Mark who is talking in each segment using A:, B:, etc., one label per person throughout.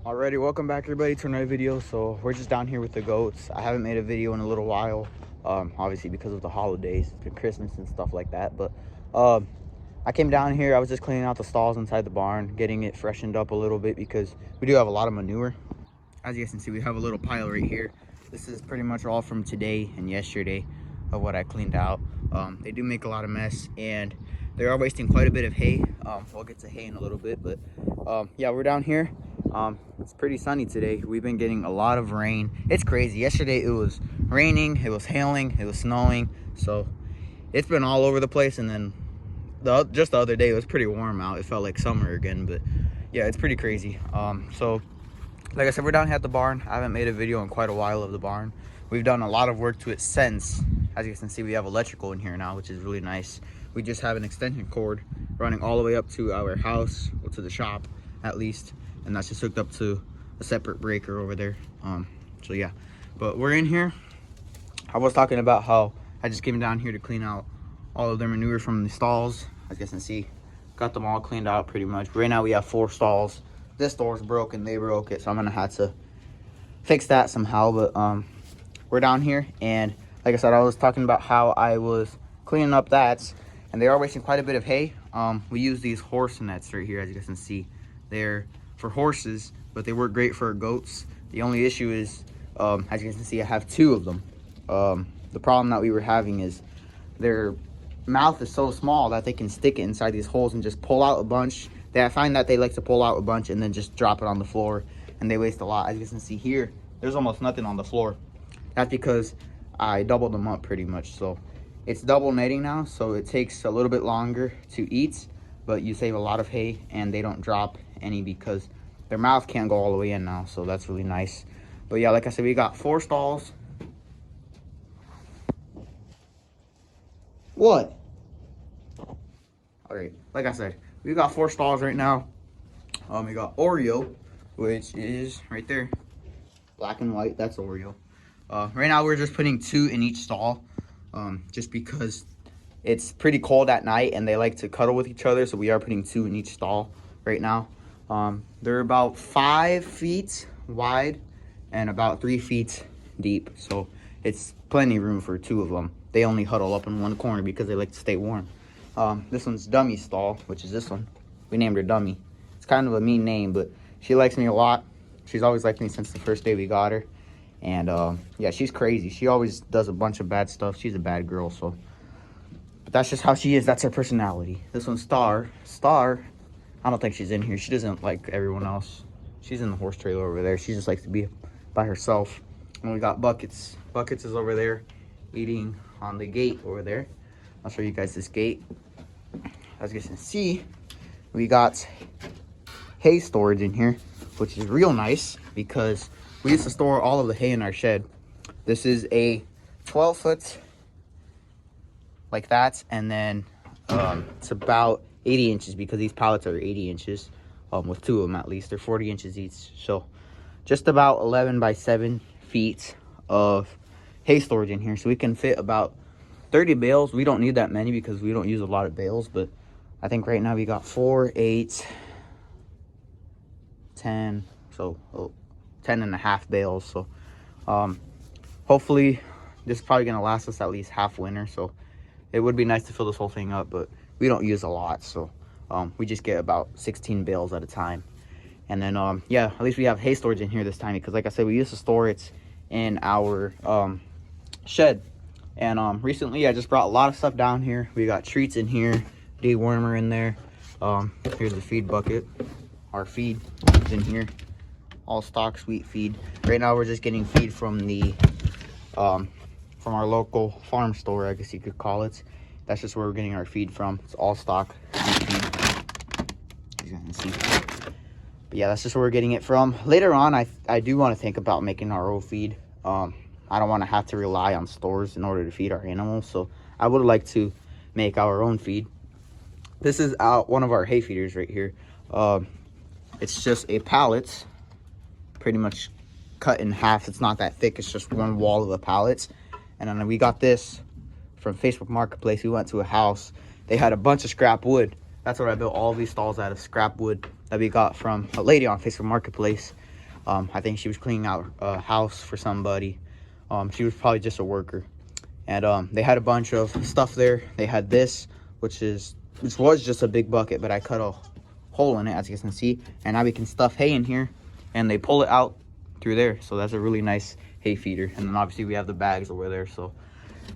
A: Alrighty, welcome back everybody to another video. So we're just down here with the goats. I haven't made a video in a little while, obviously because of the holidays. It's been Christmas and stuff like that. But I came down here. I was just cleaning out the stalls inside the barn, getting it freshened up a little bit because we do have a lot of manure. As you guys can see, we have a little pile right here. This is pretty much all from today and yesterday of what I cleaned out. They do make a lot of mess and they are wasting quite a bit of hay. We'll get to hay in a little bit, but yeah, we're down here. It's pretty sunny today. We've been getting a lot of rain. It's crazy. Yesterday it was raining, it was hailing, it was snowing, so it's been all over the place. And then just the other day it was pretty warm out. It felt like summer again, but yeah, it's pretty crazy. So like I said, we're down here at the barn. I haven't made a video in quite a while of the barn. We've done a lot of work to it since. As you can see, we have electrical in here now, which is really nice. We just have an extension cord running all the way up to our house, or to the shop at least, and that's just hooked up to a separate breaker over there. So yeah, but we're in here. I was talking about how I just came down here to clean out all of their manure from the stalls. As you can see, got them all cleaned out pretty much. Right now we have 4 stalls. This door's broken, they broke it, so I'm gonna have to fix that somehow. But we're down here, and like I said, I was talking about how I was cleaning up that, and they are wasting quite a bit of hay. We use these horse nets right here. As you guys can see, they're for horses, but they work great for goats. The only issue is, as you can see, I have 2 of them. The problem that we were having is their mouth is so small that they can stick it inside these holes and just pull out a bunch. I find that they like to pull out a bunch and then just drop it on the floor, and they waste a lot. As you can see here, there's almost nothing on the floor. That's because I doubled them up pretty much. So it's double netting now, so it takes a little bit longer to eat, but you save a lot of hay and they don't drop any because their mouth can't go all the way in now. So that's really nice. But yeah, like I said, we got 4 stalls. What? All right, like I said, we got 4 stalls right now. We got Oreo, which is right there, black and white. That's Oreo. Right now we're just putting 2 in each stall, just because it's pretty cold at night and they like to cuddle with each other. So we are putting 2 in each stall right now. They're about 5 feet wide and about 3 feet deep. So it's plenty of room for 2 of them. They only huddle up in one corner because they like to stay warm. This one's Dummy's stall, which is this one. We named her Dummy. It's kind of a mean name, but she likes me a lot. She's always liked me since the first day we got her. And yeah, she's crazy. She always does a bunch of bad stuff. She's a bad girl, so. But that's just how she is. That's her personality. This one's Star. Star, I don't think she's in here. She doesn't like everyone else. She's in the horse trailer over there. She just likes to be by herself. And we got Buckets. Buckets is over there eating on the gate over there. I'll show you guys this gate. As you can see, we got hay storage in here, which is real nice because we used to store all of the hay in our shed. This is a 12-foot like that, and then it's about 80 inches because these pallets are 80 inches, with 2 of them at least. They're 40 inches each, so just about 11 by 7 feet of hay storage in here. So we can fit about 30 bales. We don't need that many because we don't use a lot of bales, but I think right now we got 4, 8, 10, so 10 and a half bales. So hopefully this is probably gonna last us at least half winter. So it would be nice to fill this whole thing up, but we don't use a lot, so we just get about 16 bales at a time. And then yeah, at least we have hay storage in here this time because, like I said, we used to store it in our shed. And recently I just brought a lot of stuff down here. We got treats in here, dewormer in there. Here's the feed bucket. Our feed is in here, all stock sweet feed. Right now we're just getting feed from the from our local farm store, I guess you could call it. That's just where we're getting our feed from. It's all stock feed, as you can see. But yeah, that's just where we're getting it from. Later on, I do want to think about making our own feed. I don't want to have to rely on stores in order to feed our animals, so I would like to make our own feed. This is one of our hay feeders right here. It's just a pallet, pretty much cut in half. It's not that thick. It's just one wall of a pallet. And then we got this from Facebook Marketplace. We went to a house. They had a bunch of scrap wood. That's what I built all these stalls out of, scrap wood that we got from a lady on Facebook Marketplace. I think she was cleaning out a house for somebody. She was probably just a worker. And they had a bunch of stuff there. They had this, which was just a big bucket, but I cut a hole in it, as you can see. And now we can stuff hay in here, and they pull it out through there. So that's a really nice hay feeder. And then obviously we have the bags over there. So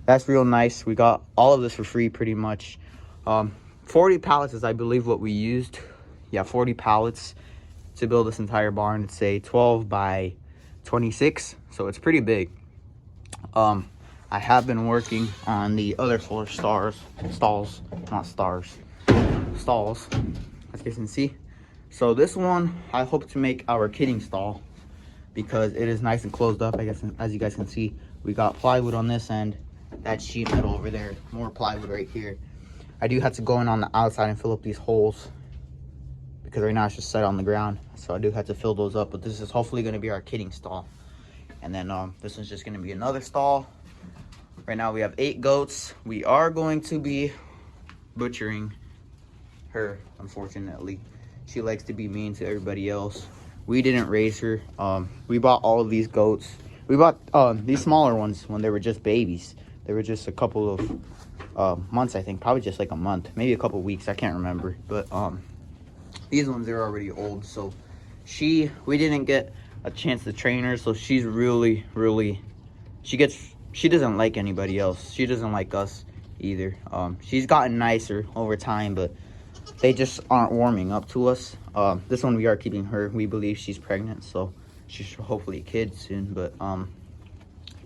A: that's real nice. We got all of this for free pretty much. 40 pallets is, I believe, what we used. Yeah, 40 pallets to build this entire barn. It's a 12 by 26, so it's pretty big. I have been working on the other floor stalls, as you can see. So this one, I hope to make our kidding stall because it is nice and closed up. I guess, as you guys can see, we got plywood on this end, that sheet metal over there, more plywood right here. I do have to go in on the outside and fill up these holes because right now it's just set on the ground. So I do have to fill those up, but this is hopefully going to be our kidding stall. And then this one's just going to be another stall. Right now we have 8 goats. We are going to be butchering her, unfortunately. She likes to be mean to everybody else. We didn't raise her. We bought all of these goats. We bought these smaller ones when they were just babies. They were just a couple of months, I think. Probably just like a month, maybe a couple of weeks. I can't remember. But these ones, they're already old. So we didn't get a chance to train her. So she's really, she doesn't like anybody else. She doesn't like us either. She's gotten nicer over time, but they just aren't warming up to us. This one we are keeping her. We believe she's pregnant, so she should hopefully a kid soon. But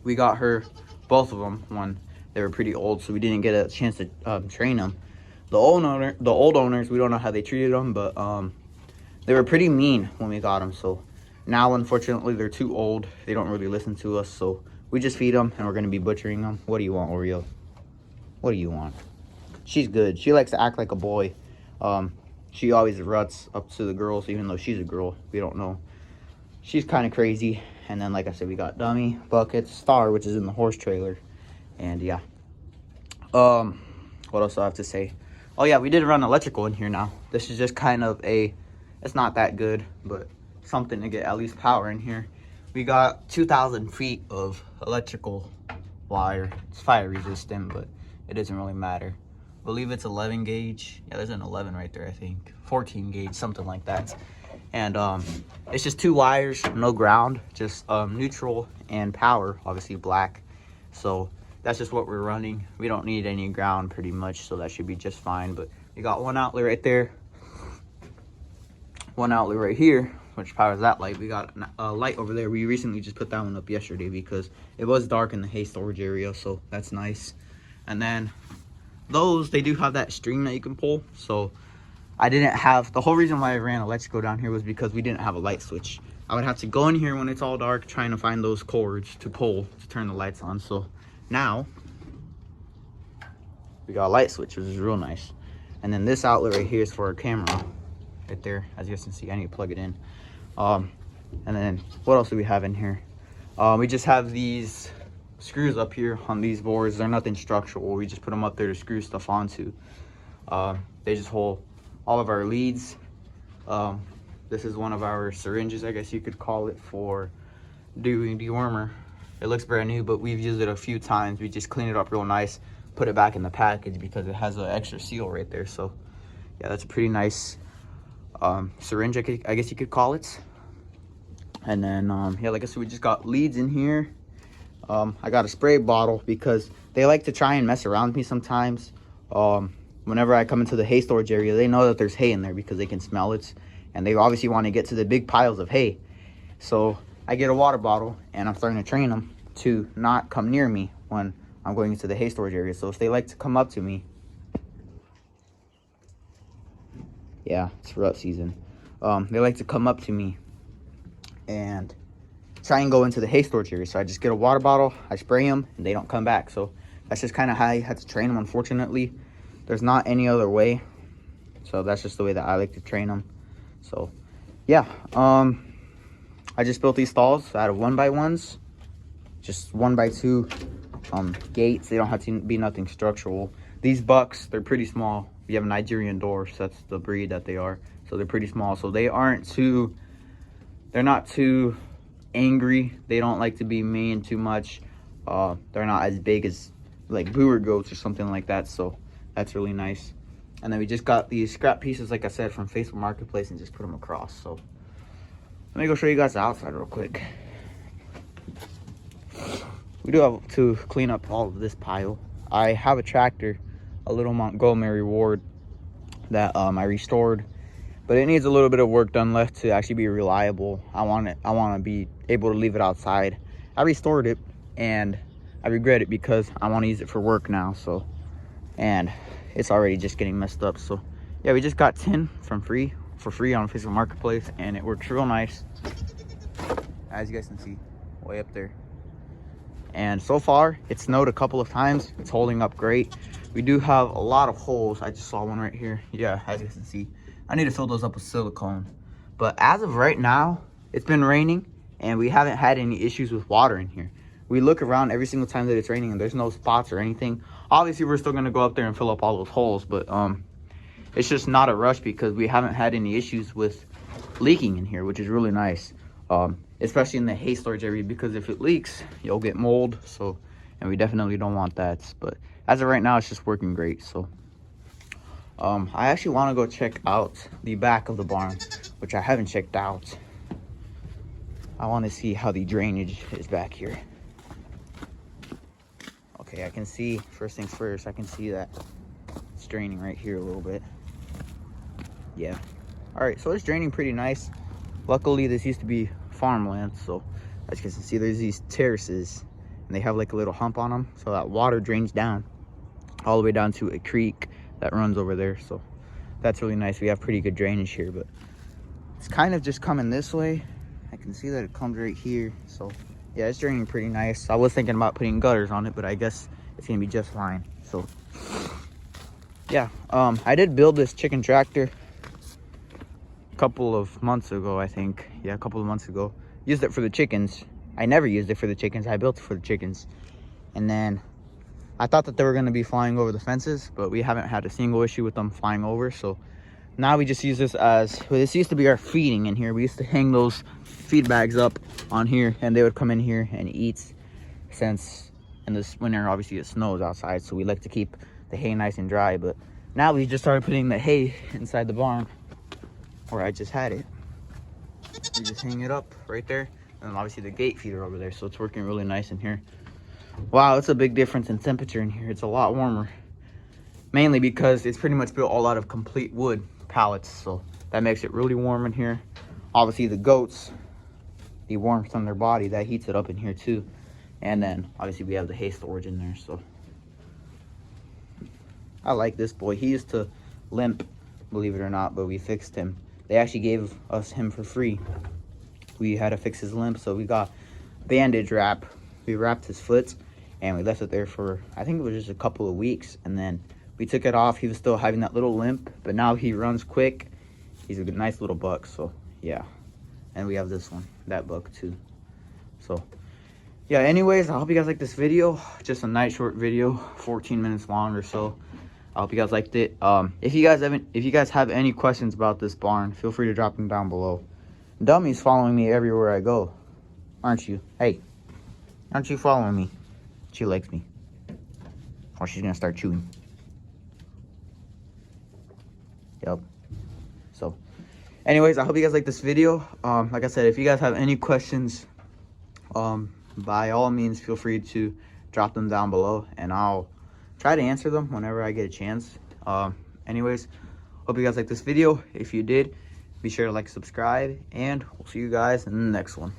A: we got her, both of them, when they were pretty old, so we didn't get a chance to train them. The old owners, we don't know how they treated them, but they were pretty mean when we got them. So now, unfortunately, they're too old. They don't really listen to us, so we just feed them, and we're going to be butchering them. What do you want, Oreo? What do you want? She's good. She likes to act like a boy. She always ruts up to the girls, even though she's a girl. We don't know. She's kind of crazy. And then, like I said, we got Dummy, Bucket, Star, which is in the horse trailer. And, yeah. What else do I have to say? Oh, yeah, we did run electrical in here now. This is just kind of it's not that good, but something to get at least power in here. We got 2,000 feet of electrical wire. It's fire resistant, but it doesn't really matter. I believe it's 11 gauge. Yeah, there's an 11 right there, I think. 14 gauge, something like that. And it's just 2 wires, no ground, just neutral and power, obviously black. So that's just what we're running. We don't need any ground pretty much, so that should be just fine. But you got one outlet right there, one outlet right here, which powers that light. We got a light over there. We recently just put that one up yesterday because it was dark in the hay storage area, so that's nice. And then those, they do have that string that you can pull. So I didn't have, the whole reason why I ran electrical down here was because we didn't have a light switch. I would have to go in here when it's all dark trying to find those cords to pull to turn the lights on. So now we got a light switch, which is real nice. And then this outlet right here is for our camera right there. As you guys can see, I need to plug it in. And then what else do we have in here? We just have these screws up here on these boards. They're nothing structural. We just put them up there to screw stuff onto. They just hold all of our leads. This is one of our syringes, I guess you could call it, for doing dewormer. It looks brand new, but we've used it a few times. We just clean it up real nice, put it back in the package because it has an extra seal right there. So yeah, that's a pretty nice syringe, I guess you could call it. And then yeah, like I said, we just got leads in here. I got a spray bottle because they like to try and mess around with me sometimes. Whenever I come into the hay storage area, they know that there's hay in there because they can smell it, and they obviously want to get to the big piles of hay. So I get a water bottle, and I'm starting to train them to not come near me when I'm going into the hay storage area. So if they like to come up to me, yeah, it's rut season. They like to come up to me and try and go into the hay storage area. So I just get a water bottle, I spray them, and they don't come back. So that's just kind of how I had to train them, unfortunately. There's not any other way. So that's just the way that I like to train them. So yeah, I just built these stalls out of 1x1s, just 1x2 gates. They don't have to be nothing structural. These bucks, they're pretty small. We have a Nigerian Dorse, that's the breed that they are. So they're pretty small. So they aren't too, they're not too angry. They don't like to be mean too much. They're not as big as like brewer goats or something like that, so that's really nice. And then we just got these scrap pieces, like I said, from Facebook Marketplace and just put them across. So let me go show you guys the outside real quick. We do have to clean up all of this pile. I have a tractor, a little Montgomery Ward that I restored, but it needs a little bit of work done left to actually be reliable. I want to be able to leave it outside. I restored it and I regret it because I want to use it for work now. So, and it's already just getting messed up. So yeah, we just got tin for free on Facebook Marketplace, and it works real nice, as you guys can see way up there. And so far it snowed a couple of times. It's holding up great. We do have a lot of holes. I just saw one right here. Yeah, as you can see, I need to fill those up with silicone. But as of right now, it's been raining and we haven't had any issues with water in here. We look around every single time that it's raining and there's no spots or anything. Obviously we're still going to go up there and fill up all those holes, but it's just not a rush because we haven't had any issues with leaking in here, which is really nice. Especially in the hay storage area, because if it leaks, you'll get mold. So, and we definitely don't want that. But as of right now, it's just working great. So, I actually want to go check out the back of the barn, which I haven't checked out. I want to see how the drainage is back here. Okay, I can see, first things first, I can see that it's draining right here a little bit. Yeah. All right, so it's draining pretty nice. Luckily, this used to be farmland, so as you can see, there's these terraces and they have like a little hump on them, so that water drains down all the way down to a creek that runs over there. So that's really nice. We have pretty good drainage here, but it's kind of just coming this way. I can see that it comes right here. So yeah, it's draining pretty nice. I was thinking about putting gutters on it, but I guess it's gonna be just fine. So yeah, I did build this chicken tractor a couple of months ago, I think. Yeah, a couple of months ago. Used it for the chickens. I never used it for the chickens. I built it for the chickens. And then I thought that they were going to be flying over the fences, but we haven't had a single issue with them flying over. So now we just use this as, well, this used to be our feeding in here. We used to hang those feed bags up on here and they would come in here and eat, since in this winter obviously it snows outside, so we like to keep the hay nice and dry. But now we just started putting the hay inside the barn where I just had it. We just hang it up right there, and obviously the gate feeder over there, so it's working really nice in here. Wow, it's a big difference in temperature in here. It's a lot warmer, mainly because it's pretty much built all out of complete wood pallets, so that makes it really warm in here. Obviously the goats, the warmth on their body, that heats it up in here too. And then obviously we have the hay storage in there. So I like this boy. He used to limp, believe it or not, but we fixed him. They actually gave us him for free. We had to fix his limp, so we got bandage wrap. We wrapped his foot and we left it there for, I think it was just a couple of weeks, and then we took it off. He was still having that little limp, but now he runs quick. He's a nice little buck. So yeah, and we have this one, that buck too. So yeah, anyways, I hope you guys like this video. Just a nice short video, 14 minutes long or so. I hope you guys liked it. If you guys have any questions about this barn, feel free to drop them down below. Dummy's following me everywhere I go, aren't you? Hey, aren't you following me? She likes me. Or she's gonna start chewing. Yep. So anyways, I hope you guys like this video. Like I said, if you guys have any questions, by all means feel free to drop them down below and I'll try to answer them whenever I get a chance. Anyways, hope you guys like this video. If you did, be sure to like, subscribe, and we'll see you guys in the next one.